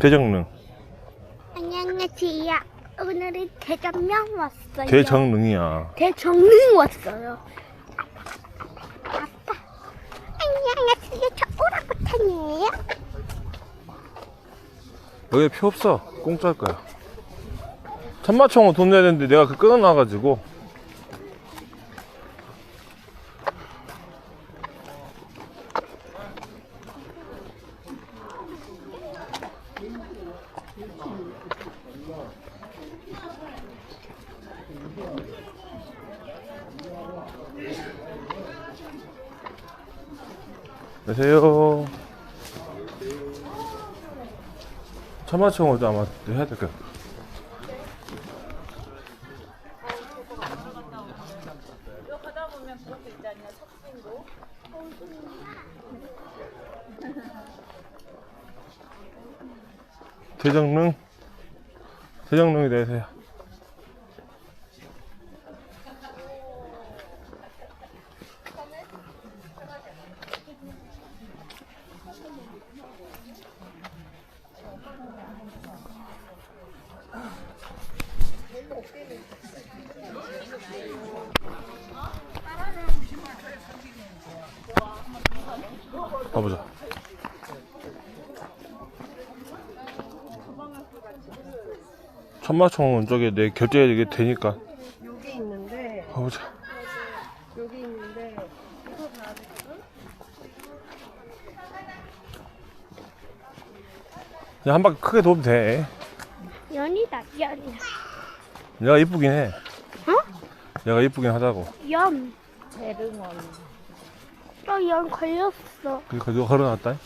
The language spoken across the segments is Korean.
대정릉. 안녕하세요. 오늘은 대전명 왔어요. 대정릉이야. 대정릉 왔어요. 아빠. 안녕하세요. 저 오랑우탄이에요. 여기 표 없어. 공짜일 거야. 천마총은 돈 내야 되는데 내가 그 끊어놔가지고. 안녕하세요. 천마총을 아마 해야 될 거야. 대정릉에 대해서 해요. 가보자. 천마총은 저기 내 결제 이게 되니까. 여기 있는데 가보자. 여기 있는데 이거 봐야 되거든? 그냥 한 바퀴 크게 돌면 돼. 연이다, 연. 얘가 이쁘긴 해. 어? 얘가 이쁘긴 하다고. 연. 대릉원. 연 걸렸어. 그러니까 누가 걸어놨다.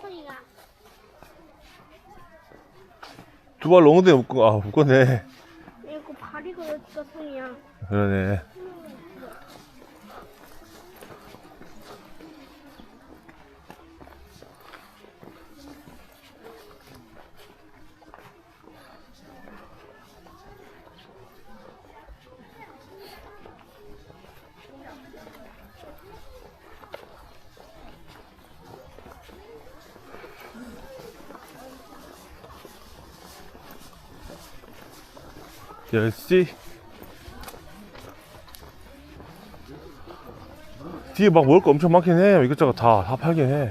소리가. 두 발 롱대 묶었네. 이거 발이 걸렸어, 소리야. 그러네. 열시 뒤에 막 먹을 거 엄청 많긴 해. 이것저것 다 팔긴 해.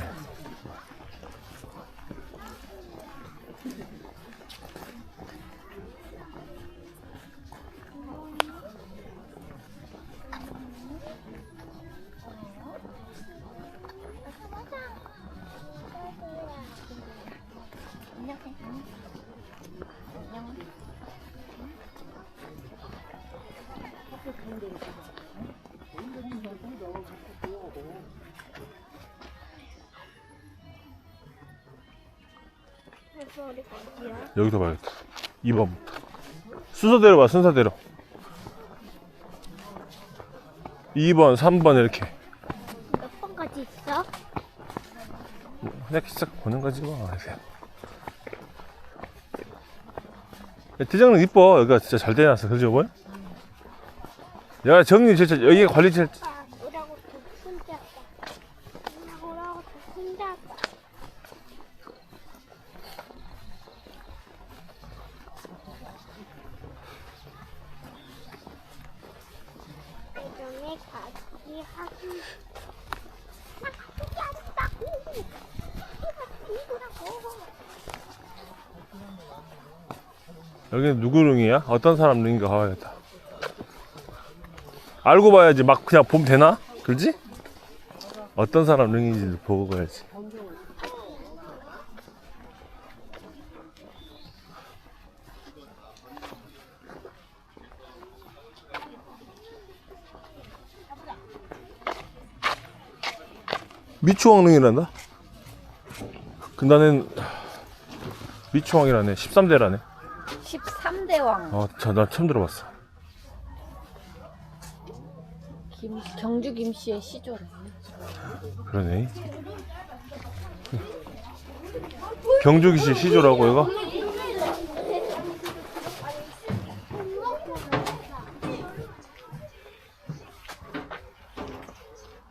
그래서 우리 어디야? 여기서 봐야겠다. 2번부터 순서대로 봐. 순서대로 2번 3번 이렇게 몇 번까지 있어? 그냥 싹 보는 거지 뭐. 대정릉 이뻐. 여기가 진짜 잘 돼놨어. 그죠 뭐? 야 정리 진짜 여기가 관리 진짜. 오라고 또 혼자. 오라고 또 혼자. 예전에 같이 하기. 나 같이 한다고. 이거라고. 여기는 누구 릉이야? 어떤 사람 릉인가 봐야겠다. 알고 봐야지. 막 그냥 보면 되나? 그러지? 어떤 사람 릉인지 보고 가야지. 미추왕릉이란다? 그 나는 미추왕이라네. 13대라네. 13대 왕. 나 처음 들어봤어. 경주 김씨의 시조래. 그러네. 경주기시 시조라고 이거?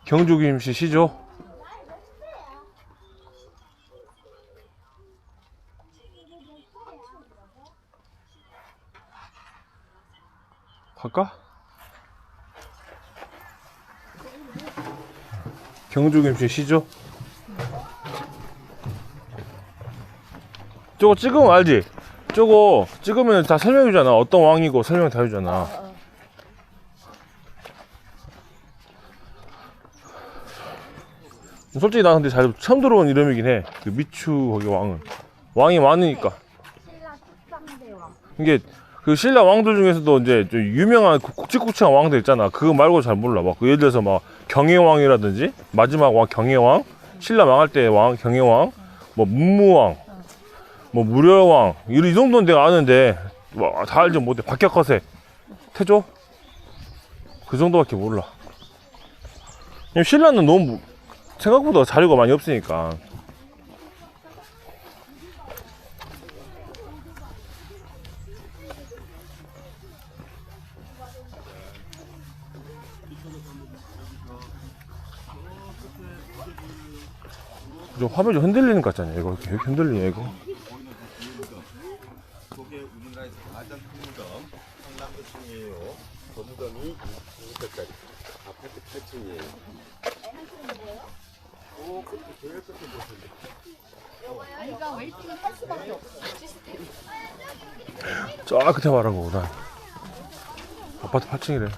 경주김씨 시조? 갈까? 경주김씨 시조? 저거 찍으면 알지? 저거 찍으면 다 설명해주잖아. 어떤 왕이고 설명 다 해주잖아. 솔직히 나 근데 잘 처음 들어온 이름이긴 해. 그 미추 거기 왕은 왕이 많으니까. 신라 13대 왕. 이게 그 신라 왕들 중에서도 이제 좀 유명한 굵직굵직한 왕들 있잖아. 그거 말고 잘 몰라. 막 예를 들어서 막 경혜왕이라든지 마지막 왕 경혜왕, 신라 망할 때 왕 경혜왕, 뭐 문무왕, 뭐 무려왕 이 정도는 내가 아는데 뭐 다 알지 못해. 박격허세, 태조 그 정도밖에 몰라. 신라는 너무 생각보다 자료가 많이 없으니까. 좀 화면이 흔들리는 것 같잖아요. 이거 이렇게 흔들리네 이거. 이게 우리나라에서 가장 큰 무덤 성남도층이에요. 그 무덤이 20m짜리 아파트 8층이에요. 저 끝에 말한 거구나. 아파트 8층이래.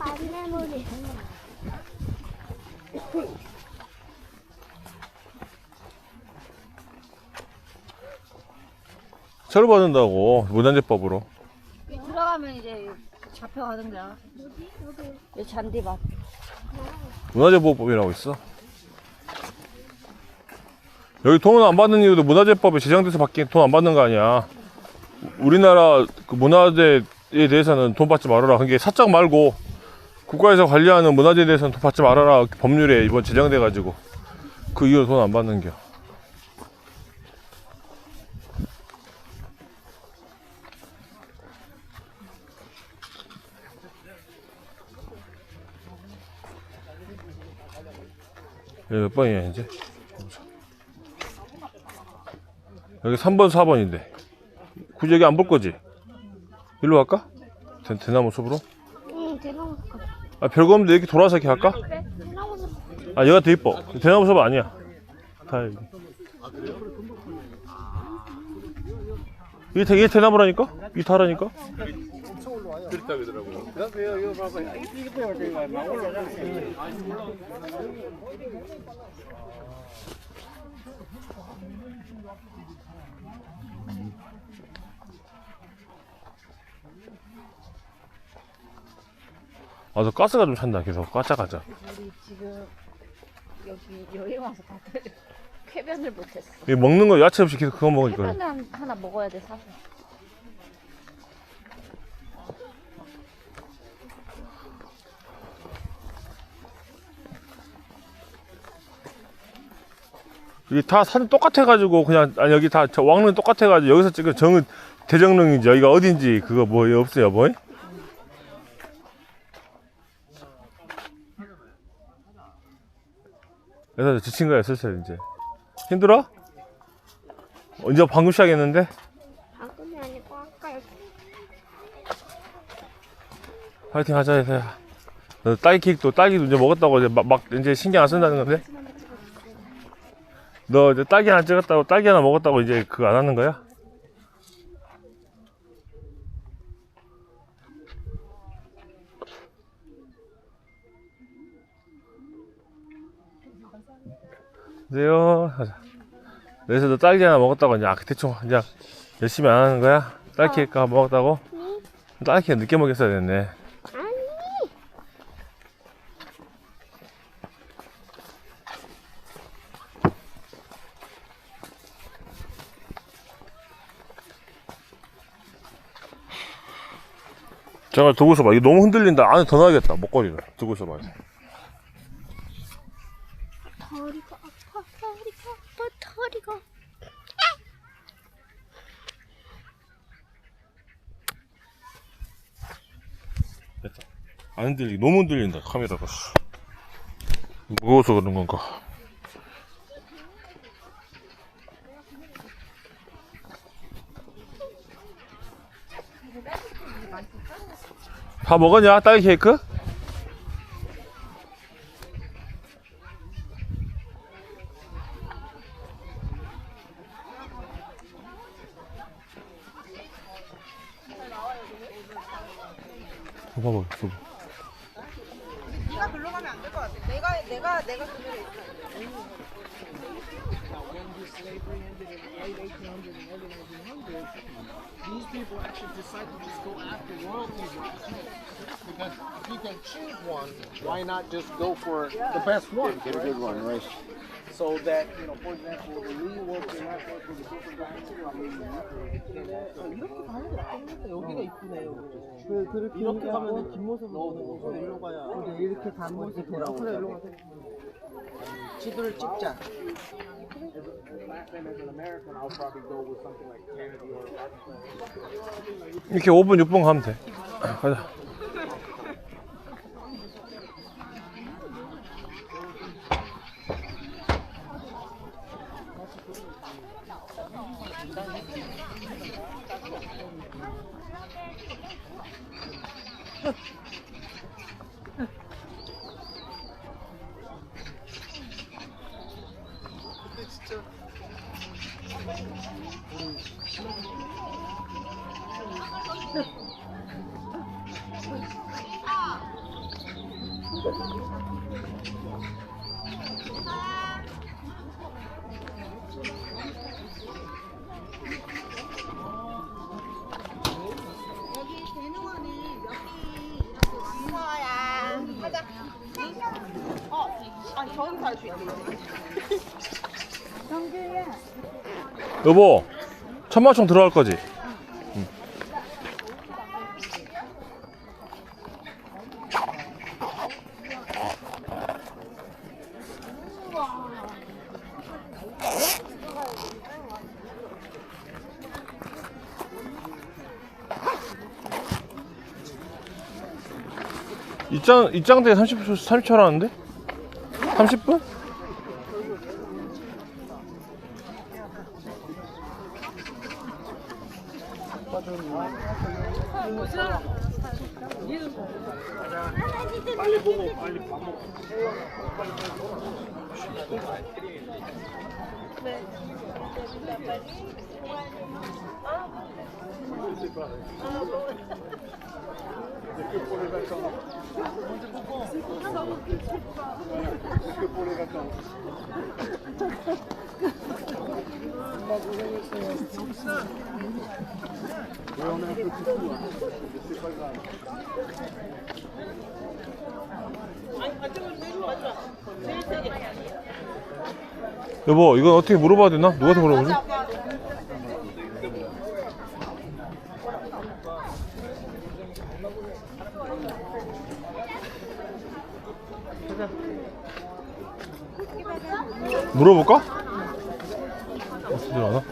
안내물이. 처벌받는다고 무단제법으로. 들어가면 이제 잡혀가는 거야. 여기 잔디밭. 문화재보호법이라고 있어. 여기 돈을 안 받는 이유도 문화재법에 제정돼서 받긴 돈 안 받는 거 아니야. 우리나라 그 문화재에 대해서는 돈 받지 말아라. 그게 사적 말고 국가에서 관리하는 문화재에 대해서는 돈 받지 말아라. 법률에 이번 제정돼 가지고 그 이유로 돈 안 받는 겨. 여기 몇 번이야 이제? 여기 3번 4번인데 굳이 여기 안 볼 거지? 일로 갈까? 대나무 숲으로? 응, 대나무. 아 별거 없는데 이렇게 돌아서 이렇게 갈까? 대나무. 아 여기가 더 이뻐. 대나무 숲 아니야. 다 여기. 이게 대나무라니까? 이 타라니까? 그렇다 그러더라고요. 아, 저 가스가 좀 찬다. 계속 가짜가짜. 우리 지금 여기 여행 와서 다들 쾌변을 못했어. 이 먹는 거 야채 없이 계속 그거 먹으니까. 쾌변을 하나 먹어야 돼 사서. 이게 다 사진 똑같아가지고 그냥 아니 여기 다 저 왕릉 똑같아가지고 여기서 찍은 정은 대정릉인지 여기가 어딘지 그거 뭐 없어요 뭐? 그래서 지친 거야 슬슬 이제. 힘들어? 이제 방금 시작했는데? 방금이 아니고 아까. 파이팅 하자 해서. 너 딸기도 이제 먹었다고 이제 막 이제 신경 안 쓴다는 건데? 너 이제 딸기 하나 찍었다고 딸기 하나 먹었다고 이제 그거 안 하는 거야? 안녕하세요. 하자. 그래서 너 딸기 하나 먹었다고 이제 대충 그냥 열심히 안 하는 거야? 딸기 케이크 하나 먹었다고? 딸기 케이크 늦게 먹였어야 됐네. 아니. 잠깐 두고 있어봐. 이거 너무 흔들린다. 안에 더 넣어야겠다. 목걸이를. 두고 있어봐. 다리가 아파. 다리가 아파. 다리가. 됐다. 안 흔들리게. 너무 흔들린다. 카메라가. 무거워서 그런 건가. 다 먹었냐? 딸기 케이크? 봐봐, 봐봐. 네가 글로 가면 안 될 것 같아. 내가 그대로 있어. These people actually decide to just go after royalty rights. Because if you can choose one, why not just go for the best one? Get a good one, right? So that, you know, for example, the Lee works in that work with the super 이렇게 가는 게 낫겠는데 여기가 이쁘네요. 그렇게 이렇게 가면 뒷모습을 보는 거고 일로 가야. 근데 이렇게 뒷모습 돌아오고. 그래 일로 가서 지도를 찍자. 이렇게 5분, 6분 가면 돼. 가자. 저기 갈 수 있어. 여보, 천마총 들어갈 거지? 입장대에 30초라는데? 30분? 빨리 보고 빨리 밥 먹어. 여보, 이건 어떻게 물어봐야 되나? 누구한테 물어보지? 물어볼까? 어떻게 들어가나?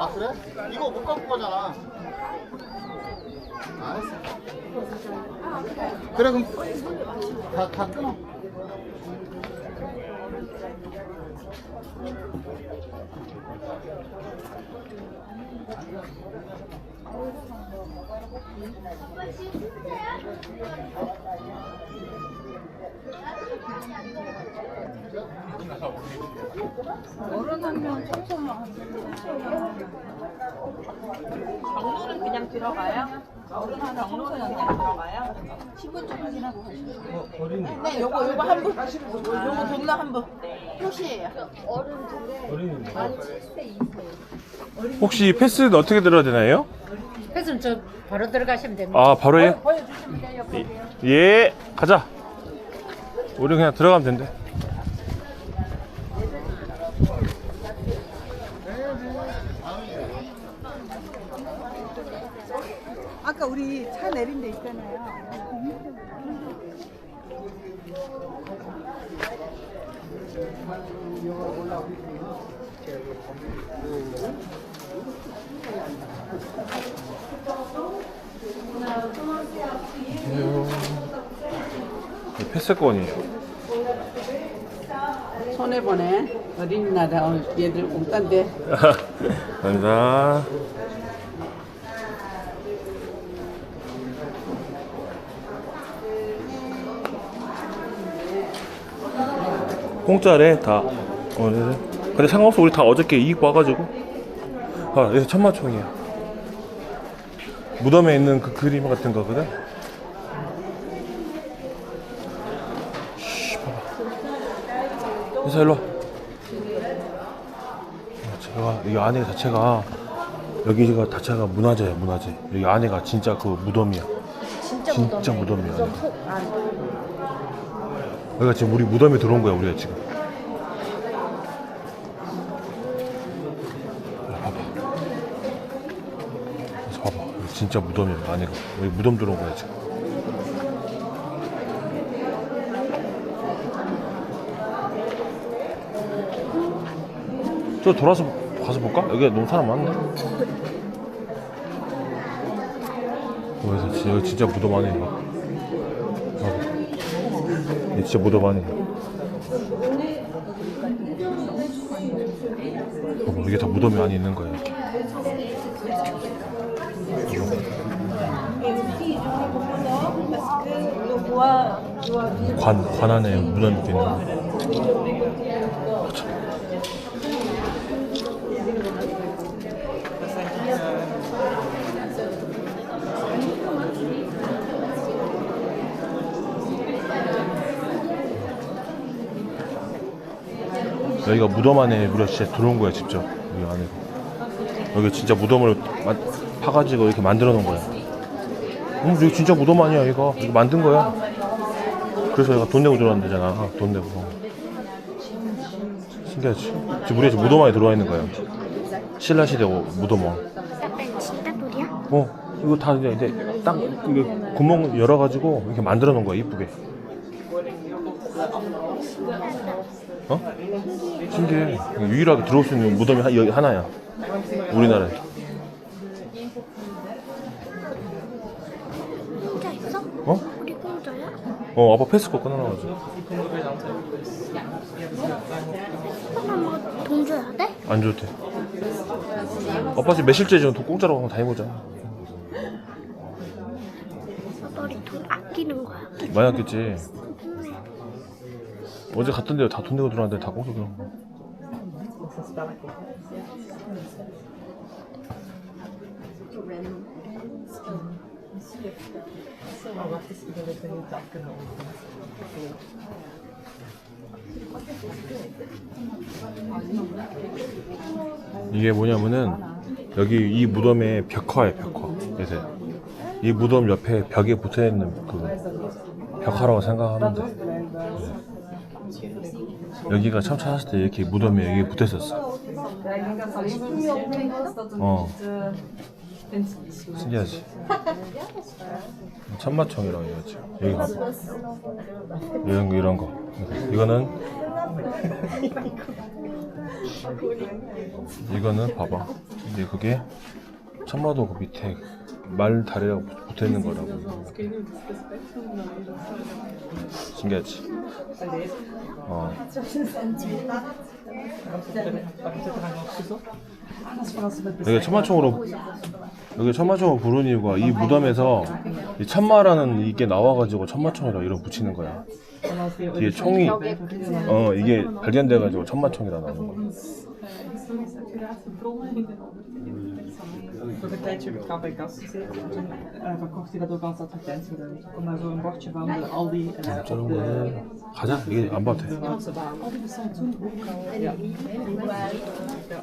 아 그래? 이거 못 갖고 가잖아. 알았어. 그래 그럼 다 끊어. 경로는 그냥 들어가요? 경로는 그냥 들어가요? 10분 좀 확인하고 가시죠. 네, 요거 한 분. 요거 돈나 한 분. 표시예요. 혹시 패스는 어떻게 들어야 되나요? 그래서 저 바로 들어가시면 됩니다. 아 바로요? 보여주시면 돼요. 예 가자. 우리 그냥 들어가면 된대. 아까 우리 차 내린 데 있잖아요. 패스권이에요. 손해보네. 어린이날에 얘들 공단데. 감사합니다. 공짜래 다. 네. 근데 상관없어. 우리 다 어저께 이익 봐가지고. 아, 여기서 천마총이야. 무덤에 있는 그 그림 같은 거거든. 인사 일로 와. 제가 이 안에 자체가 여기가 자체가 문화재야 문화재. 여기 안에가 진짜 그 무덤이야. 진짜 무덤이야. 여기가 지금 우리 무덤에 들어온 거야 우리가 지금. 봐봐. 그래서 봐봐. 여기 진짜 무덤이야 안에가. 여기 무덤 들어온 거야 지금. 저 돌아서 가서 볼까? 여기 너무 사람 많네. 그래서 여기 진짜 무덤 안에 봐. 여기 진짜 무덤 안에. 봐봐, 이게 다 무덤이 안에 있는 거야. 이렇게. 관 안에 무덤이 있는 거야. 여기가 무덤 안에 우리가 진짜 들어온 거야 직접. 여기 안에 여기 진짜 무덤을 파가지고 이렇게 만들어 놓은 거야. 여기 진짜 무덤 아니야. 이거 만든 거야. 그래서 얘가 돈 내고 들어가는 데잖아. 돈 내고. 신기하지? 지금 우리가 지금 무덤 안에 들어와 있는 거야. 신라시대 무덤왕. 진짜 돌이야? 이거 다 이제 땅 이게 구멍 열어가지고 이렇게 만들어 놓은 거야 이쁘게. 신기해. 유일하게 들어올 수 있는 무덤이 여기 하나야. 우리나라에. 공짜 있어? 어? 우리 공짜야? 아빠 패스코 끊어놔가지고. 엄마 돈 줘야 돼? 안 줘도 돼. 아빠 지금 며칠째 지금 돈 공짜로 한번 다니보자. 너리 돈 아끼는 거야. 많이 아꼈지. 어제 갔던 데 다 돈 내고 들어왔는데 다 공짜 들어온 거야. 이게 뭐냐면은 여기 이 무덤의 벽화예요. 벽화. 그래서 이 무덤 옆에 벽에 붙어있는 그 벽화라고 생각하면 돼. 여기가 처음 찾았을 때 이렇게 무덤에 여기 붙어있었어. 신기하지? 천마총이라고 해야지. 여기 봐봐. 이런 거. 이거는 봐봐. 이제 그게 천마도 그 밑에 말 다리라고 붙어 있는 거라고. 신기하지? 여기 천마총으로 부르는 이유가 이 무덤에서 이 천마라는 이게 나와가지고 천마총이라고 이름 붙이는 거야. 뒤에 총이 이게 발견돼가지고 천마총이라 나오는 거야. Voor een tijdje heb ik aan bij kast gezeten. Toen verkocht hij dat ook als advertentiemiddel. Ik kon daar zo'n bordje van de Aldi en 저런 op de 거는 가자. 이게 안 봐도 돼. Franse baan. Oh, die bestond toen ook al. Ja. Ja.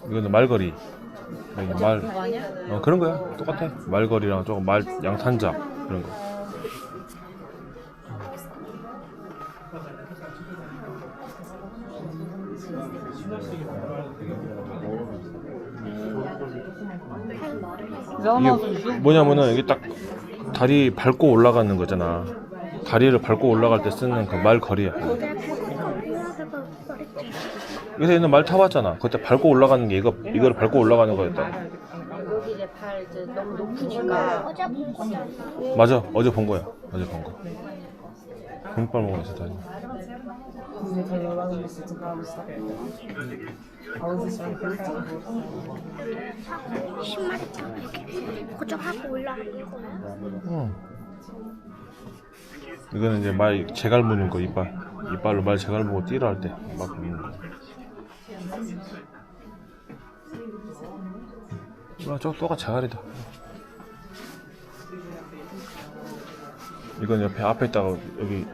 이거는 말거리. 여기 말. 그런 거야. 똑같아. 말거리랑 조금 양탄자 그런 거. 이게 뭐냐면은 이게 딱 다리 밟고 올라가는 거잖아. 다리를 밟고 올라갈 때 쓰는 그 말거리야. 여기서 얘는 말 타봤잖아. 그때 밟고 올라가는 게 이거를 밟고 올라가는 거였다. 여기 이제 발 이제 너무 높으니까 어제 본 거잖아. 맞아. 어제 본 거야. 어제 본 거. 금발 먹어 있어 다니. Dus dit hebben we wel een beetje te bouwen stappen. Alles is wel goed. 10마리처럼 이렇게 고정하고 올라가는 거야. 이거는 이제 말 재갈 무는 거 이빨로 말 재갈 무고 뛰라 할 때 막 무는 거. 저가 재갈이다. 이건 옆에 앞에 있다가 여기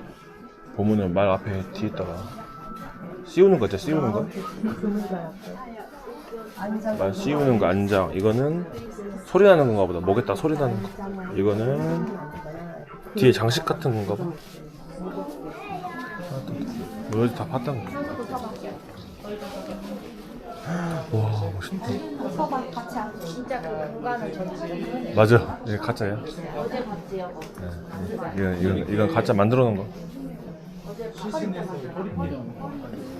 보면은 말 앞에 뒤에 있다가 씌우는 거 있죠? 씌우는 거? 말 씌우는 거 안장. 이거는 소리 나는 건가 보다. 목에다 소리 나는 거. 이거는 뒤에 장식 같은 건가 봐. 여기 다 봤던 거. 와 멋있다. 진짜 그 구간을 저는 맞아. 이게 가짜야. 어제 봤지요. 이건 가짜 만들어 놓은 거.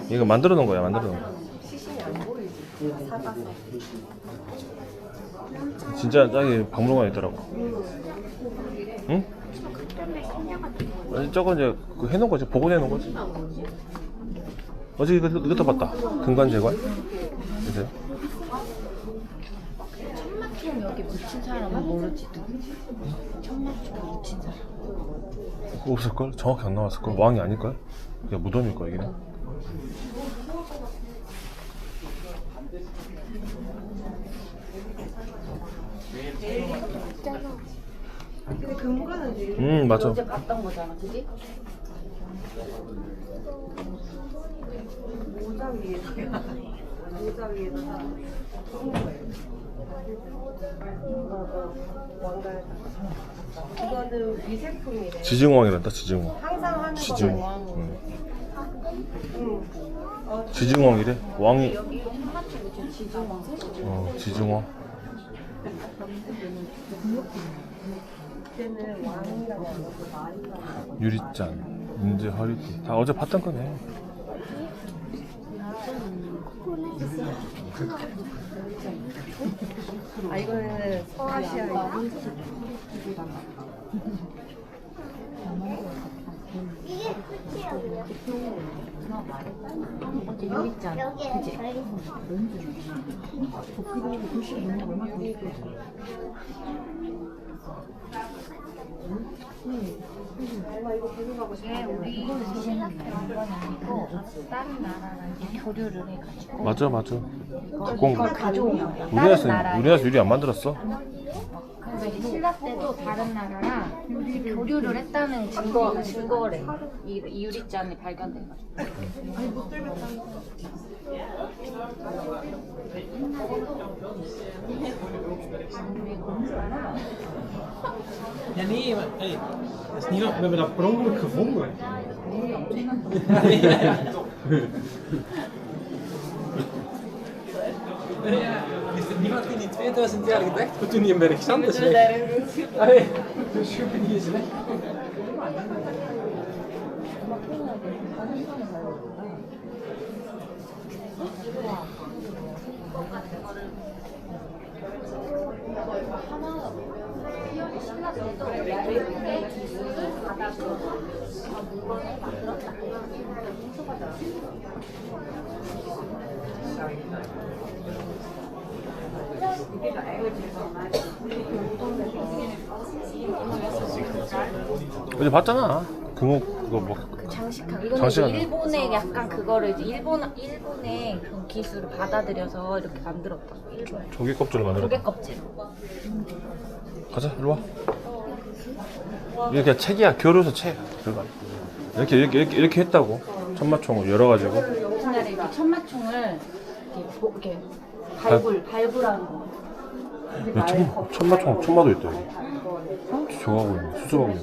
이거 만들어 놓은 거야. 만들어 놓은 거. 진짜 저기 박물관에 있더라고. 응? 아니, 저거 이제 그 해놓은 거지. 복원해 놓은 거지. 어제 이것도 봤다. 근간 재관. 보세요. 천마총 여기 묻힌 사람은 모르지 누구지? 천마총 묻힌 사람. 없을걸? 정확히 안 나왔을걸? 왕이 아닐걸? 그냥 무덤일걸 여기는. 맞아. 어제 봤던 거잖아, 그지? 이거는 미생품이래. 지증왕이란다. 지증왕. 항상 하는 지증왕. 지증왕이래. 왕이. 여기 천마총 묻힌 지중왕. 지증왕. 때는 왕이라고 하고 말이라고. 유리잔, 문제 허리띠. 다 어제 봤던 거네. 아 이거는 서아시아. 이게 끝이야. 어제 여기 있잖아. 그지? 이게 우리 신라태 왕건이 아니고 다른 나라랑 이제 교류를 해가지고 맞아. 갖고 온 이걸 거. 가져온 거야. 다른 우리나라에서 유리 안 만들었어. 그래서 이제 신라 때도 다른 나라랑 교류를 했다는 증거래. 이 유리잔이 발견돼가지고. Ja, nee, maar hey, dat is niet waar. We hebben dat per ongeluk gevonden. Is er niemand die in 2000 jaar gedacht we toen die een berg zand is weg? Allee, de schoppen die is weg. 바닥으로 물건을 만들었다. 어제 봤잖아. 그거 뭐 장식하고 이거는 장식하는 이제 일본의 약간 그거를 이제 일본의 그 기술을 받아들여서 이렇게 만들었다. 일본 조개 껍질을 만들어. 조개 껍질. 가자, 일로 와. 이게 그냥 책이야. 교류서 책. 들어가. 이렇게 했다고. 천마총을 열어가지고. 옛날에 이렇게 천마총을 이렇게 발굴하는 거. 천마도 있다. 여기. 저거하고 있네. 수습하고 있네.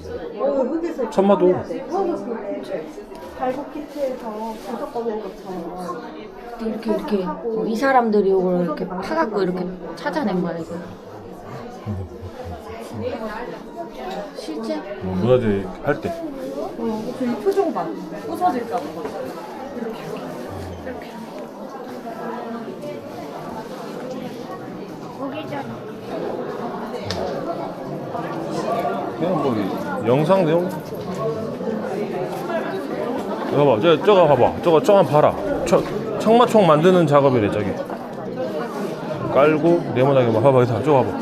천마도. 이렇게 이 사람들이 이걸 이렇게 파갖고 이렇게 찾아낸 거야 이거. 실제? 문화재 할 때. 이 표정 봐. 부서질까 봐. 그냥 뭐 영상 내용. 이거 봐, 저거 봐봐. 저거 한번 봐라. 청마총 만드는 작업이래 저기. 깔고 네모나게 막 봐봐, 여기서 저거 봐봐.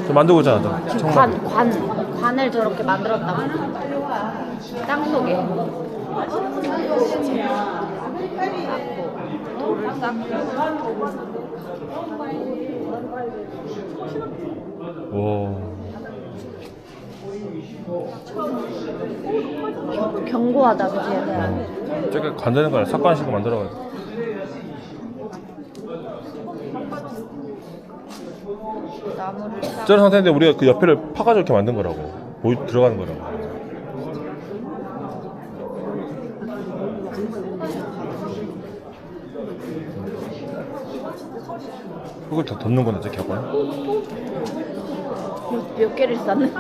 저 만들고 있잖아, 저 청마. 관을 저렇게 만들었다고. 땅 속에. 돌을 와. 견고하다, 그지? 저게 간다는 거야. 삭관식으로 만들어가지고. 나무를 저런 상태인데 우리가 그 옆에를 파가지고 이렇게 만든 거라고. 들어가는 거라고. 그걸 다 덮는 거네, 저기 하고는. 몇 개를 쌓는?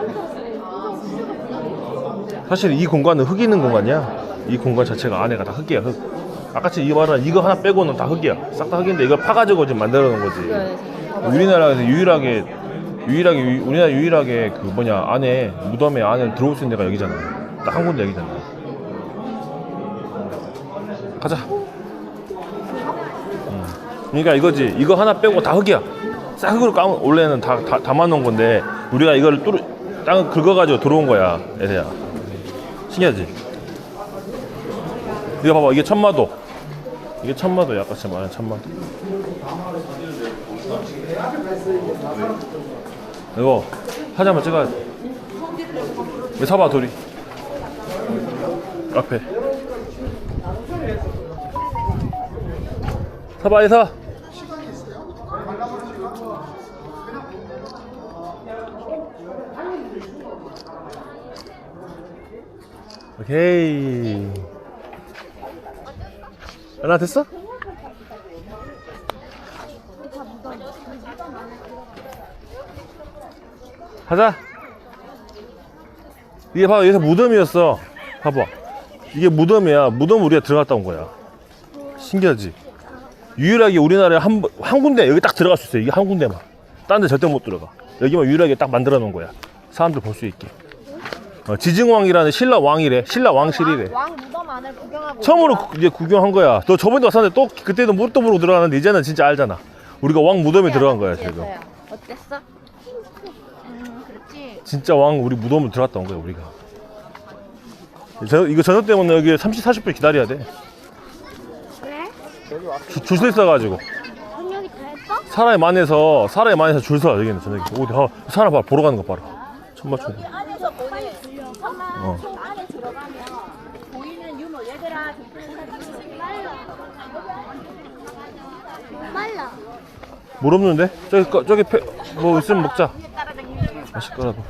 사실 이 공간은 흙 있는 공간이야. 이 공간 자체가 안에가 다 흙이야, 흙. 아까처럼 이 말은 이거 하나 빼고는 다 흙이야. 싹 다 흙인데 이걸 파가지고 지금 만들어 놓은 거지. 우리나라에서 우리나라 유일하게 그 뭐냐, 안에, 무덤에 안에 들어올 수 있는 데가 여기잖아. 딱 한 군데 여기잖아. 가자. 그러니까 이거지. 이거 하나 빼고 다 흙이야. 싹 흙으로 까면 원래는 다 담아놓은 건데 우리가 이걸 땅을 긁어가지고 들어온 거야, 애들야. 신기하지? 이거 봐봐, 이게 천마도. 이게 천마도야, 아까 말한 천마도. 이거 사진 한번 찍어야 돼. 여기 서봐, 둘이. 앞에. 서봐, 여기 서. 오케이. 하나 됐어? 가자. 이게 봐봐, 여기서 무덤이었어. 봐봐, 이게 무덤이야. 무덤 우리가 들어갔다 온 거야. 신기하지? 유일하게 우리나라에 한 군데 여기 딱 들어갈 수 있어. 이게 한 군데만. 딴 데 절대 못 들어가. 여기만 유일하게 딱 만들어 놓은 거야. 사람들 볼 수 있게. 지증왕이라는 신라 왕이래. 신라 왕실이래. 왕 무덤 안을 구경하고. 처음으로 이제 구경한 거야. 너 저번에 왔었는데 또 그때도 무릎도 모르고 들어가는데 이제는 진짜 알잖아. 우리가 왕 무덤에 들어간 거야 지금. 어땠어? 그렇지. 진짜 왕 우리 무덤을 들어갔다 온 거야 우리가. 이거 저녁 때문에 여기 30-40분 기다려야 돼. 그래? 줄 서 있어가지고. 저녁이 다 했어? 사람이 많아서 줄 서. 여기는 저녁에. 어디 사람 봐, 보러 가는 거 봐라. 천마총. 안에서 보니 총 안에 들어가면 보이는 유머 얘들아 말라. 물 없는데? 저기 뭐 있으면 먹자. 맛있 거라도.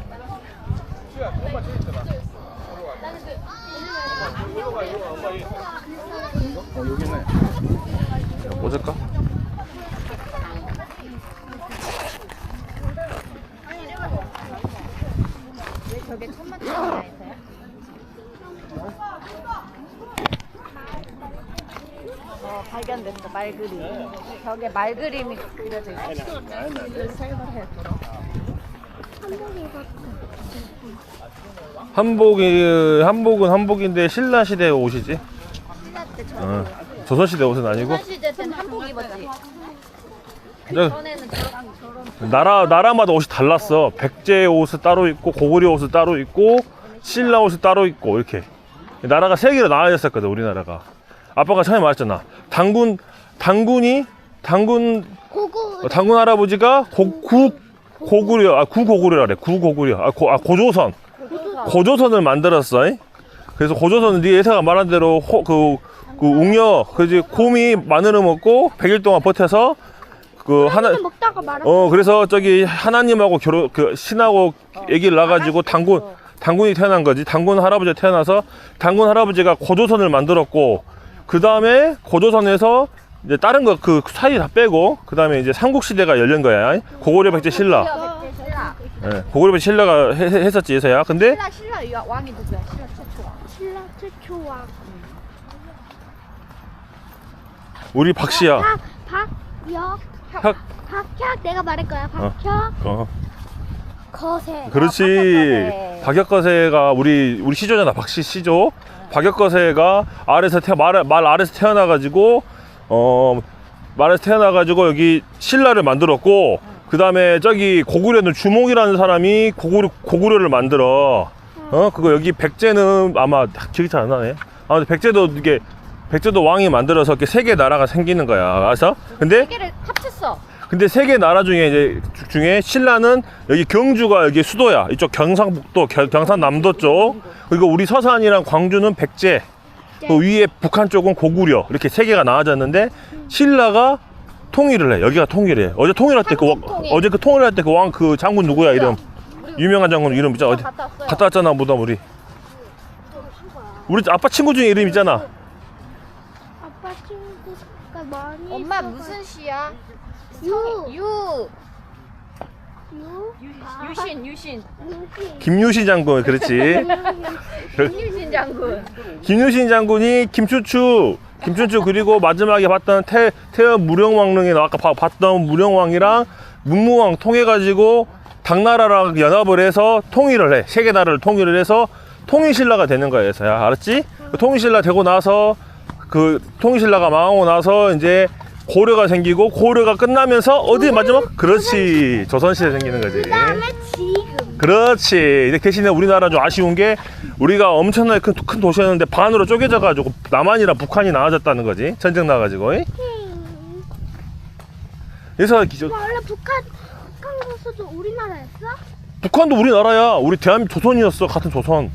여기 있네. 꽂을까? 왜 저게 천마총이나 있어요? 발견됐어, 말그림. 벽에 말그림이 그려져 있어. 한복은 한복인데 신라 시대 옷이지. 신라 때 조선 시대 옷은 아니고. 조선 시대 때는 한복 입었지. 저, 전에는 저런 나라마다 옷이 달랐어. 백제 옷은 따로 있고 고구려 옷은 따로 있고 신라 옷은 따로 있고 이렇게 나라가 세 개로 나눠졌었거든. 우리나라가. 아빠가 처음에 말했잖아. 당군 할아버지가 구고구려라 그래. 고조선을 만들었어. 그래서 고조선은 네 예사가 말한 대로 그 웅녀 그지 곰이 마늘을 먹고 100일 동안 버텨서 그 먹다가 말았어. 그래서 저기 하나님하고 신하고 얘기를 낳아가지고 당군이 태어난 거지. 당군 할아버지가 태어나서 당군 할아버지가 고조선을 만들었고 그 다음에 고조선에서 이제 다른 거 그 사이 다 빼고 그 다음에 이제 삼국시대가 열린 거야. 고구려 백제 신라. 네, 고구려 백제 신라가 했었지 예서야. 근데 신라 왕이 누구야? 신라 최초 왕. 우리 박씨야. 박혁 내가 말할 거야. 박혁 거세. 그렇지. 박혁거세가 우리 시조잖아. 박씨 시조. 박혁거세가 말 아래서 태어나가지고 말에서 태어나가지고 여기 신라를 만들었고 그 다음에 저기 고구려는 주몽이라는 사람이 고구려를 만들어. 그거 여기 백제는 아마 기억이 잘 안 나네. 백제도 왕이 만들어서 이렇게 세 개 나라가 생기는 거야. 알았어? 근데 개를 합쳤어. 근데 세 개 나라 중에 신라는 여기 경주가 여기 수도야. 이쪽 경상북도, 경상남도 쪽. 그리고 우리 서산이랑 광주는 백제. 그 위에 북한 쪽은 고구려. 이렇게 세 개가 나눠졌는데 신라가 통일을 해. 여기가 통일해. 어제 통일할 때 어제 그 통일할 때 그 왕 그 장군 누구야 이름? 유명한 장군 이름 있잖아. 어디 갔다 왔잖아 보다 우리 아빠 친구 중에 이름 있잖아. 아빠 친구가 많이. 엄마 무슨 시야? 유신. 김유신 장군. 그렇지. 김유신 장군. 김유신 장군이 김춘추 그리고 마지막에 봤던 태연 무령왕릉에 아까 봤던 무령왕이랑 문무왕 통해가지고 당나라랑 연합을 해서 통일을 해. 세 개 나라를 통일을 해서 통일신라가 되는 거야. 그래서야 알았지? 통일신라 되고 나서 그 통일신라가 망하고 나서 이제 고려가 생기고 고려가 끝나면서 어디 마지막? 그렇지. 조선시대 생기는 거지. 그다음에 지금. 그렇지. 이제 대신에 우리나라 좀 아쉬운 게 우리가 엄청나게 큰 도시였는데 반으로 쪼개져 가지고 남한이랑 북한이 나눠졌다는 거지. 전쟁 나가지고. 그래서 원래 북한 가서도 우리나라였어? 북한도 우리나라야. 우리 대한민국 조선이었어. 같은 조선.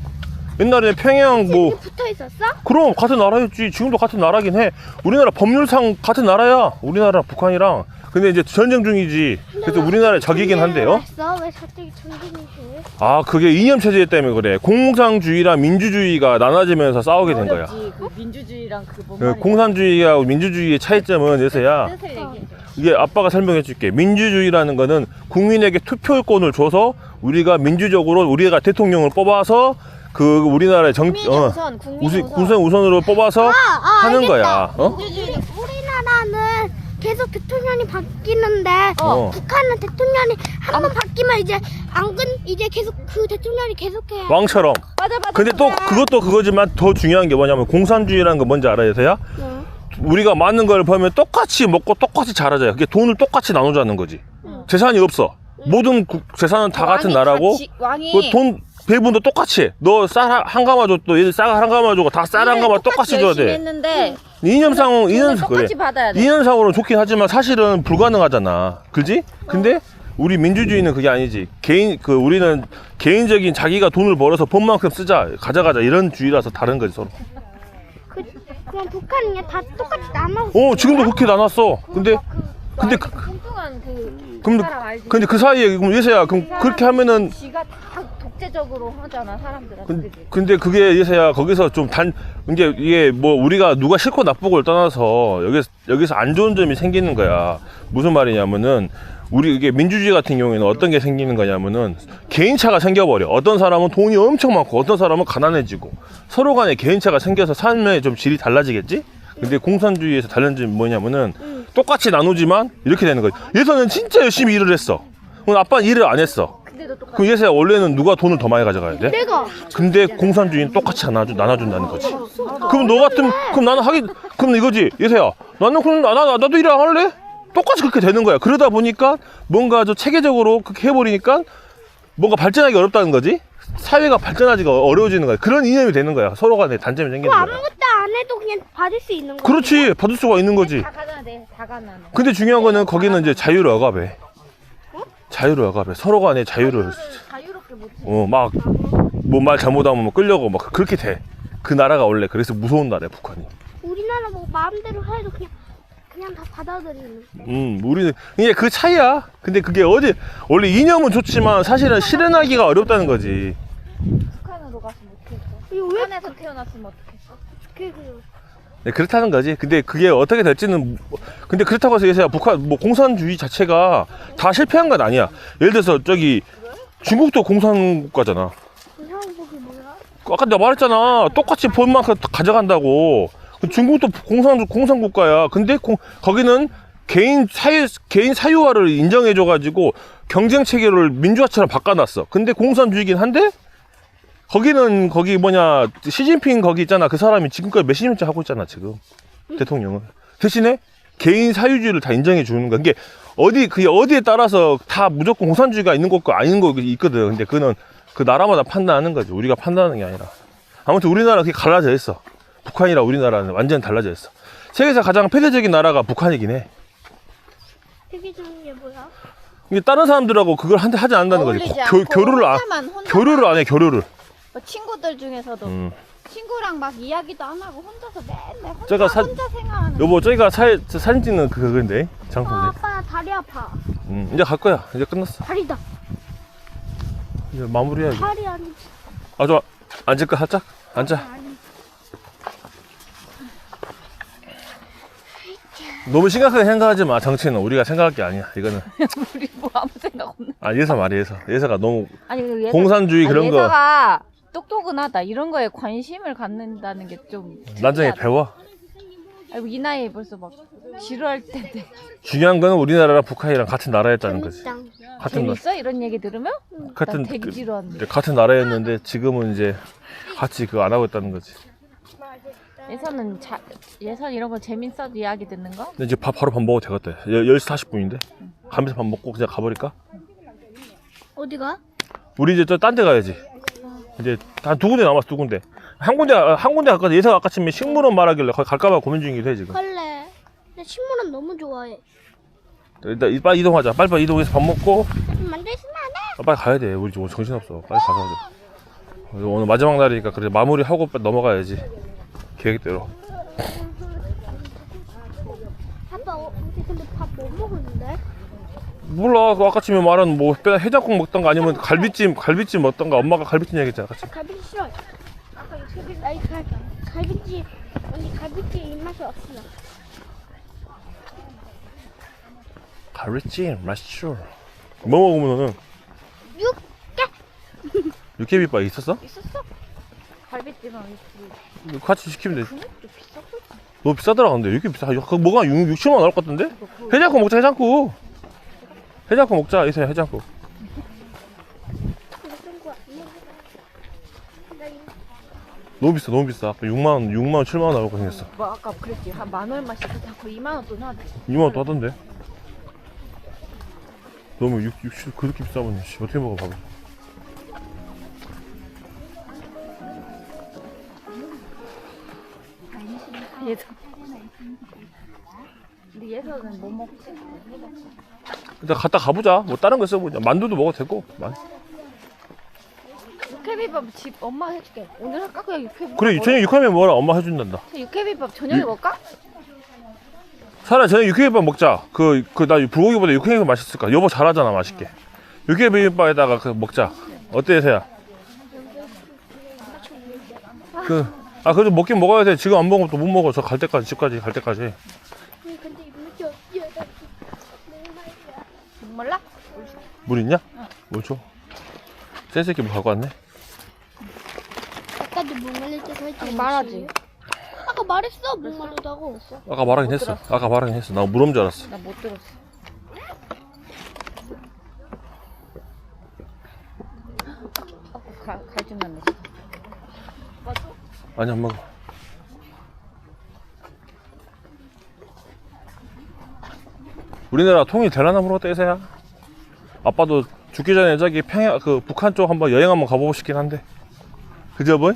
옛날에 평양 뭐 붙어 있었어? 그럼 같은 나라였지. 지금도 같은 나라긴 해. 우리나라 법률상 같은 나라야. 우리나라 북한이랑. 근데 이제 전쟁 중이지. 그래서 우리나라의 적이긴 한데요. 왜 갑자기 전쟁이 돼? 그게 이념 체제 때문에 그래. 공산주의랑 민주주의가 나눠지면서 싸우게 된 거야. 그 민주주의랑 공산주의와 민주주의의 차이점은 예서야. 뜻을 얘기해. 이게 아빠가 설명해 줄게. 민주주의라는 거는 국민에게 투표권을 줘서 우리가 민주적으로 우리가 대통령을 뽑아서 그 우리나라의 국민 우선으로 뽑아서 하는 알겠다. 거야. 우리나라는 계속 대통령이 바뀌는데 북한은 대통령이 한 번 바뀌면 이제 계속 그 대통령이 계속해. 왕처럼. 맞아. 근데 또 그것도 그거지만 더 중요한 게 뭐냐면 공산주의라는 거 뭔지 알아요, 세야? 우리가 많은 걸 보면 똑같이 먹고 똑같이 자라져요. 그게 돈을 똑같이 나누자는 거지. 재산이 없어. 모든 재산은 다 같은 나라고. 왕이 돈 배분도 똑같이 해. 너 쌀 한 가마 줘, 또 얘들 쌀 한 가마 주고 다 쌀 한 가마 똑같이 줘야 돼. 했는데 이념상으로 똑같이 받아야 돼. 이념상으로 좋긴 하지만 사실은 불가능하잖아. 그지? 근데 우리 민주주의는 그게 아니지. 우리는 개인적인 자기가 돈을 벌어서 번 만큼 쓰자, 가져가자 이런 주의라서 다른 거지 서로. 그럼 북한은 그냥 다 똑같이 나눠. 지금도 그렇게 나눴어. 근데 근데 그 사이에 그럼 예서야 그럼 그렇게 하면은 지가 다 독재적으로 하잖아 사람들한테. 근데 그게 예서야 거기서 좀 이게 뭐 우리가 누가 싫고 나쁘고를 떠나서 여기서 안 좋은 점이 생기는 거야. 무슨 말이냐면은 이게 민주주의 같은 경우에는 어떤 게 생기는 거냐면은 개인차가 생겨버려. 어떤 사람은 돈이 엄청 많고 어떤 사람은 가난해지고 서로 간에 개인차가 생겨서 삶의 좀 질이 달라지겠지? 근데 공산주의에서 다른 점이 뭐냐면은 똑같이 나누지만 이렇게 되는 거지. 예서는 진짜 열심히 일을 했어. 그럼 아빠는 일을 안 했어. 그럼 예서야 원래는 누가 돈을 더 많이 가져가야 돼? 내가. 근데 공산주의는 똑같이 나눠준다는 거지. 그럼 너 같으면 그럼 나는 그럼 이거지. 예서야 나는 그럼 나도 일 안 할래? 똑같이 그렇게 되는 거야. 그러다 보니까 뭔가 좀 체계적으로 그렇게 해버리니까 뭔가 발전하기 어렵다는 거지. 사회가 발전하기가 어려워지는 거야. 그런 이념이 되는 거야. 서로 간에 단점이 생기는 뭐 거야. 아무것도 안 해도 그냥 받을 수 있는 거. 그렇지. 받을 수가 있는 거지. 다 가져야 다 가져야 근데 중요한 거는 거기는 이제 자유를 억압해. 자유를 억압해. 서로 간에 자유를. 자유롭게 못 막 뭐 말 잘못하면 뭐 끌려고 막 그렇게 돼. 그 나라가 원래 그래서 무서운 나라야, 북한이. 우리나라 뭐 마음대로 해도 그냥 다 받아들이는. 우리는 이게 그 차이야. 근데 그게 어디 원래 이념은 좋지만 사실은 실현하기가 어렵다는 거지. 북한으로 갔으면 어떡했어? 이거 왜 북한에서 태어났으면 어떡했어? 그 네, 그렇다는 거지. 근데 그게 어떻게 될지는 근데 그렇다고 해서 예서야 북한 뭐 공산주의 자체가 다 실패한 건 아니야. 예를 들어서 저기 중국도 공산국가잖아. 공산국이 뭐야? 아까 내가 말했잖아. 똑같이 본만큼 가져간다고. 중국도 공산국가야. 근데 거기는 개인 사유화를 인정해줘가지고 경쟁 체계를 민주화처럼 바꿔놨어. 근데 공산주의긴 한데 거기는 거기 뭐냐 시진핑 거기 있잖아. 그 사람이 지금까지 몇십 년째 하고 있잖아 지금 대통령은. 대신에 개인 사유주의를 다 인정해 주는 거야. 이게 그게 어디에 따라서 다 무조건 공산주의가 있는 것과 아닌 거 있거든. 근데 그거는 그 나라마다 판단하는 거지. 우리가 판단하는 게 아니라. 아무튼 우리나라 그게 갈라져 있어. 북한이랑 우리나라는 완전 달라져 있어. 세계에서 가장 폐쇄적인 나라가 북한이긴 해. 세계적인 게 뭐야? 이게 다른 사람들하고 그걸 하지 않는다는 거지. 어울리지 않고 교류를 교류를 안 해. 교류를. 뭐 친구들 중에서도 친구랑 막 이야기도 안 하고 혼자서 맨날 제가 혼자 생활하는. 여보 저기가 사진 찍는 그건데 장소인데. 아빠 다리 아파. 이제 갈 거야. 이제 끝났어. 다리다. 이제 마무리해야지. 다리 아니지. 아 좋아. 앉을까 살짝? 앉아. 너무 심각하게 생각하지 마. 정치는 우리가 생각할 게 아니야. 이거는. 우리 뭐 아무 생각 없는. 예서 말이 예서가 너무 아니 공산주의 그런 거 예서가 똑똑은 하다. 이런 거에 관심을 갖는다는 게 좀 나중에 배워. 아이고 이 나이에 벌써 막 지루할 텐데. 중요한 거는 우리나라랑 북한이랑 같은 나라였다는 거지. 같은 재밌어? 이런 얘기 들으면? 같은 난 되게 지루한데. 같은 나라였는데 지금은 이제 같이 그거 안 하고 있다는 거지. 예선 이런 거 재밌어? 이야기 듣는 거? 근데 이제 바로 밥 먹어도 되겠다. 10시 40분인데 가면서 밥 먹고 그냥 가버릴까? 어디가? 우리 이제 저 딴 데 가야지. 이제 한 2군데 남았어. 2군데. 한 군데 갈까? 예서가 아까 침에 식물원 말하길래 거기 갈까봐 고민 중이기도 해 지금. 갈래. 나 식물원 너무 좋아해. 일단 빨리 이동하자. 빨리 이동해서 밥 먹고 만져 있으면 안 돼. 빨리 가야 돼. 우리 지금 정신없어. 빨리 가서 하자. 오늘 마지막 날이니까 그래 마무리하고 빨리 넘어가야지. 계획대로. 아빠 근데 밥 뭐 먹었는데? 몰라. 그 아까쯤에 말한 뭐 해장국 먹던가 아니면 갈비찜 먹던가. 엄마가 갈비찜 얘기했잖아. 같이. 갈비찜 싫어요. 아까 갈비찜 언니 갈비찜 입맛이 없어. 갈비찜 맛있죠. 뭐 먹으면 너는? 육개비밥 있었어? 있었어? 갈비찜하고 있지. 같이 시키면 되지. 너무 비싸더라. 근데 이렇게 비싸? 그거 뭐가 6, 7만 원 나올 것 같던데? 해장국 먹자. 해장국 먹자. 이제 해장국. 너무 비싸. 아까 6만 원, 7만 원 나올 거 생겼어. 뭐 아까 그랬지. 한 만 얼마씩 하고 2만 원 돈 하대. 2만 원 또 하던데. 너무 60 그렇게 비싸면 어떻게 먹어 봐봐. 근데 예서는 뭐 먹지? 일단 갔다 가보자. 뭐 다른 거 써보자. 만두도 먹어도 되고. 육회비밥 집 엄마 해줄게. 오늘 할까? 그냥 육회비밥. 그래 저녁 육회비밥 먹어라. 엄마 해준단다. 육회비밥 저녁에 먹을까? 차라리 저녁 육회비밥 먹자. 나 불고기보다 육회비밥 맛있을까? 여보 잘하잖아. 맛있게. 육회비밥에다가 먹자. 어때 세야? 그래도 먹긴 먹어야 돼. 지금 안 먹으면 또 못 먹어. 저 갈 때까지 집까지 갈 때까지. 근데 입맛이 없어. 몰라? 물 있냐? 뭘 줘? 쎄새끼 뭐 갖고 왔네? 아까도 목 말릴 때 설정 말하지. 아까 말했어 목 말리다고. 아까 말하긴 했어. 아까 말하긴 했어. 나 물음 줄 알았어. 나 못 들었어. 갈증 났네. 아니 안 먹어. 우리나라 통일 되려나 모르겠다 이세야. 아빠도 죽기 전에 저기 평양 그 북한 쪽 한번 여행 한번 가보고 싶긴 한데. 그죠 뭐?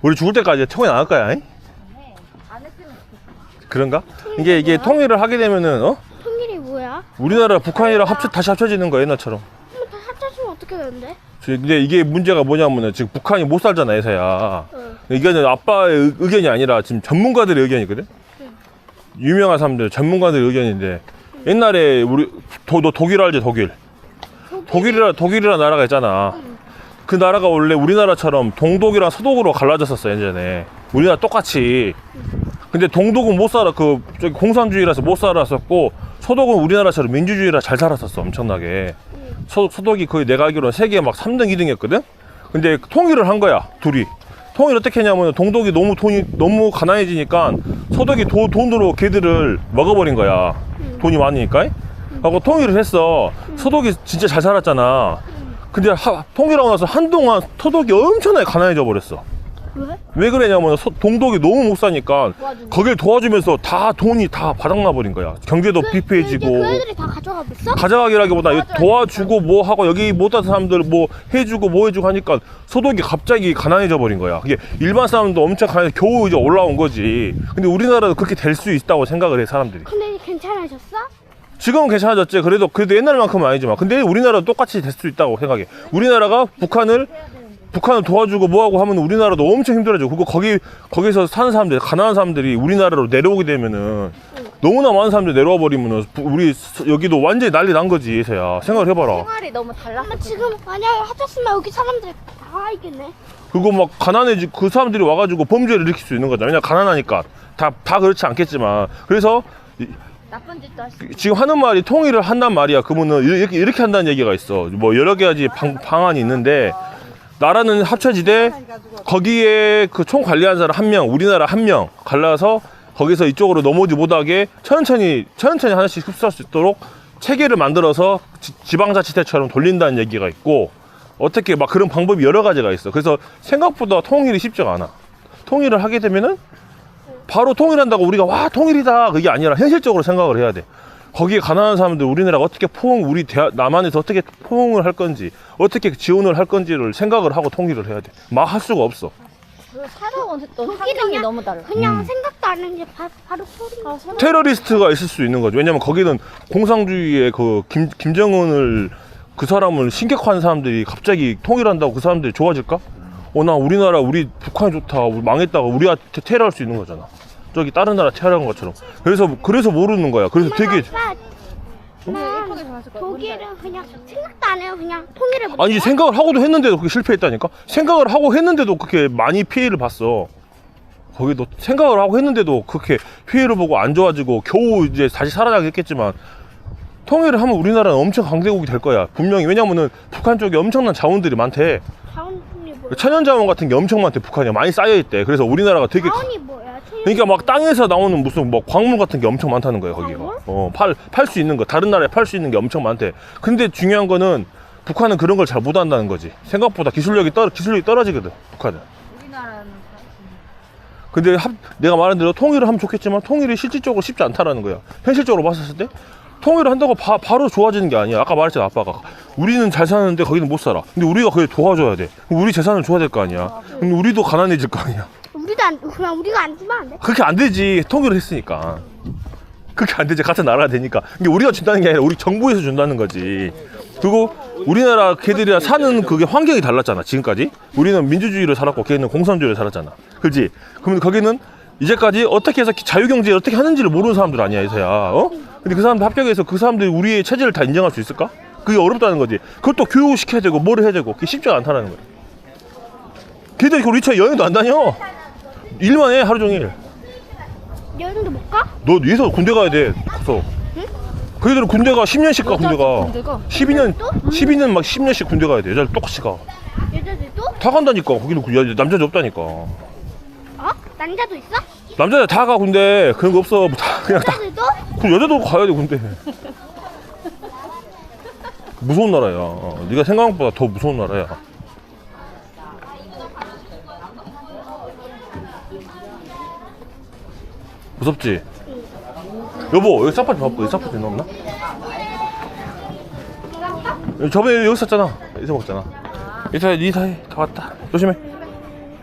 우리 죽을 때까지 통일 안 할 거야. 잉? 그런가? 이게 통일을 하게 되면은 통일이 뭐야? 우리나라 북한이랑 다시 합쳐지는 거야 옛날처럼. 그럼 다 합쳐지면 어떻게 되는데? 근데 이게 문제가 뭐냐면은 지금 북한이 못 살잖아 이사야. 응. 이거는 아빠의 의견이 아니라 지금 전문가들의 의견이거든. 유명한 사람들 전문가들의 의견인데 옛날에 우리 너 독일 알지 독일? 독일이라 나라가 있잖아. 그 나라가 원래 우리나라처럼 동독이랑 서독으로 갈라졌었어 예전에. 우리나라 똑같이. 근데 동독은 못 살아 저기 공산주의라서 못 살았었고 서독은 우리나라처럼 민주주의라 잘 살았었어 엄청나게. 서독이 거의 내가 알기로는 세계 막 3등 2등 했거든. 근데 통일을 한 거야 둘이. 통일 어떻게 했냐면 동독이 돈이 너무 가난해지니까 서독이 돈으로 걔들을 먹어버린 거야. 돈이 많으니까. 하고 통일을 했어. 서독이 진짜 잘 살았잖아. 근데 통일하고 나서 한동안 서독이 엄청나게 가난해져 버렸어. 왜 그러냐면 동독이 너무 못 사니까 거길 도와주면서 다 돈이 다 바닥나 버린 거야. 경제도 비폐해지고. 그 애들이 다 가져가고 있어? 가져가기라기보다 도와주고 뭐 하고 여기 못한 사람들 뭐 해주고 뭐 해주고 하니까 서독이 갑자기 가난해져 버린 거야. 그게 일반 사람도 엄청 가난해서 겨우 이제 올라온 거지. 근데 우리나라도 그렇게 될 수 있다고 생각을 해 사람들이. 근데 괜찮아졌어? 지금은 괜찮아졌지. 그래도 옛날만큼은 아니지만 근데 우리나라도 똑같이 될 수 있다고 생각해. 우리나라가 북한을 도와주고 뭐하고 하면 우리나라도 엄청 힘들어지고. 그리고 거기서 사는 사람들 가난한 사람들이 우리나라로 내려오게 되면은 너무나 많은 사람들이 내려와 버리면은 우리 여기도 완전히 난리 난 거지. 세야 생각을 해봐라. 생활이 너무 달랐어. 지금 만약에 합쳤으면 여기 사람들이 다 있겠네. 그리고 막 가난해지고 그 사람들이 와가지고 범죄를 일으킬 수 있는 거잖아. 왜냐 가난하니까 다 그렇지 않겠지만. 그래서 나쁜 짓도 할 수 있어. 지금 하는 말이 통일을 한단 말이야. 그러면은 이렇게 한다는 얘기가 있어. 뭐 여러 가지 방안이 있는데 나라는 합쳐지되 거기에 그 총 관리하는 사람 한 명, 우리나라 한 명 갈라서 거기서 이쪽으로 넘어오지 못하게 천천히 하나씩 흡수할 수 있도록 체계를 만들어서 지방자치제처럼 돌린다는 얘기가 있고 어떻게 막 그런 방법이 여러 가지가 있어. 그래서 생각보다 통일이 쉽지가 않아. 통일을 하게 되면은 바로 통일한다고 우리가 와 통일이다 그게 아니라 현실적으로 생각을 해야 돼. 거기에 가난한 사람들 우리나라가 어떻게 남한에서 어떻게 포용을 할 건지 어떻게 지원을 할 건지를 생각을 하고 통일을 해야 돼. 막 할 수가 없어. 살아온 또 환경이 너무 달라. 그냥 생각도 안 했는데 바로 소리. 테러리스트가 있을 수 있는 거죠. 왜냐면 거기는 공산주의의 그 김정은을 그 사람을 신격화한 사람들이 갑자기 통일한다고 그 사람들이 좋아질까? 나 우리나라 우리 북한이 좋다 우리 망했다고 우리한테 테러할 수 있는 거잖아. 저기 다른 나라 테러한 것처럼. 그래서 모르는 거야. 그래서 되게 독일은 그냥 생각도 안 해요. 그냥 통일을 못. 아니 생각을 하고도 했는데도 그게 실패했다니까. 생각을 하고 했는데도 그렇게 많이 피해를 봤어. 거기도 생각을 하고 했는데도 그렇게 피해를 보고 안 좋아지고 겨우 이제 다시 살아나게 했겠지만 통일을 하면 우리나라는 엄청 강대국이 될 거야 분명히. 왜냐면은 북한 쪽에 엄청난 자원들이 많대. 자원이 뭐야? 천연자원 같은 게 엄청 많대. 북한이 많이 쌓여있대. 그래서 우리나라가 되게 자원이 뭐야? 그러니까 막 땅에서 나오는 무슨 뭐 광물 같은 게 엄청 많다는 거예요 거기가. 팔 수 있는 거 다른 나라에 팔 수 있는 게 엄청 많대. 근데 중요한 거는 북한은 그런 걸 잘 못한다는 거지. 생각보다 기술력이 떨어지거든 북한은. 우리나라는 근데 내가 말한 대로 통일을 하면 좋겠지만 통일이 실질적으로 쉽지 않다라는 거야. 현실적으로 봤을 때 통일을 한다고 바로 좋아지는 게 아니야. 아까 말했잖아 아빠가. 우리는 잘 사는데 거기는 못 살아. 근데 우리가 거기 도와줘야 돼. 우리 재산을 줘야 될 거 아니야. 근데 우리도 가난해질 거 아니야. 그냥 우리가 안 주면 안 돼? 그렇게 안 되지. 통일을 했으니까. 그렇게 안 되지. 같은 나라가 되니까. 근데 우리가 준다는 게 아니라 우리 정부에서 준다는 거지. 그리고 우리나라 걔들이랑 사는 그게 환경이 달랐잖아 지금까지. 우리는 민주주의를 살았고 걔는 공산주의를 살았잖아. 그렇지? 그러면 거기는 이제까지 어떻게 해서 자유경제를 어떻게 하는지를 모르는 사람들 아니야 이서야. 근데 그 사람들 합격해서 그 사람들이 우리의 체제를 다 인정할 수 있을까? 그게 어렵다는 거지. 그것도 교육시켜야 되고 뭐를 해야 되고 그게 쉽지가 않다는 거야. 걔들이 그 우리처럼 여행도 안 다녀. 일만 해 하루 종일. 여행도 못 가? 너 여기서 군대 가야 돼. 가서. 응? 그 애들은 군대가 10년씩 가 군대가. 12년 막 10년씩 군대 가야 돼. 여자들 똑같이 가. 여자들도? 다 간다니까. 거기는 남자들 없다니까. 남자도 있어? 남자들 다 가 군대. 그런 거 없어. 다 그냥 다. 여자들도? 그 여자도 가야 돼 군대. 무서운 나라야. 네가 생각한 것보다 더 무서운 나라야. 무섭지? 여보 여기 쌍파지 봐봐. 여기 쌍파지 넣었나? 저번에 여기 있었잖아. 여기서 먹잖아. 인사해. 다 왔다. 조심해.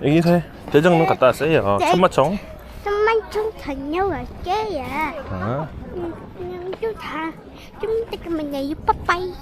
여기 인사해. 대장로 갔다 왔어요. 네. 천마청. 좀만 좀 다녀올게요. 아. 그냥 좀 이따 그만요. 빠빠이.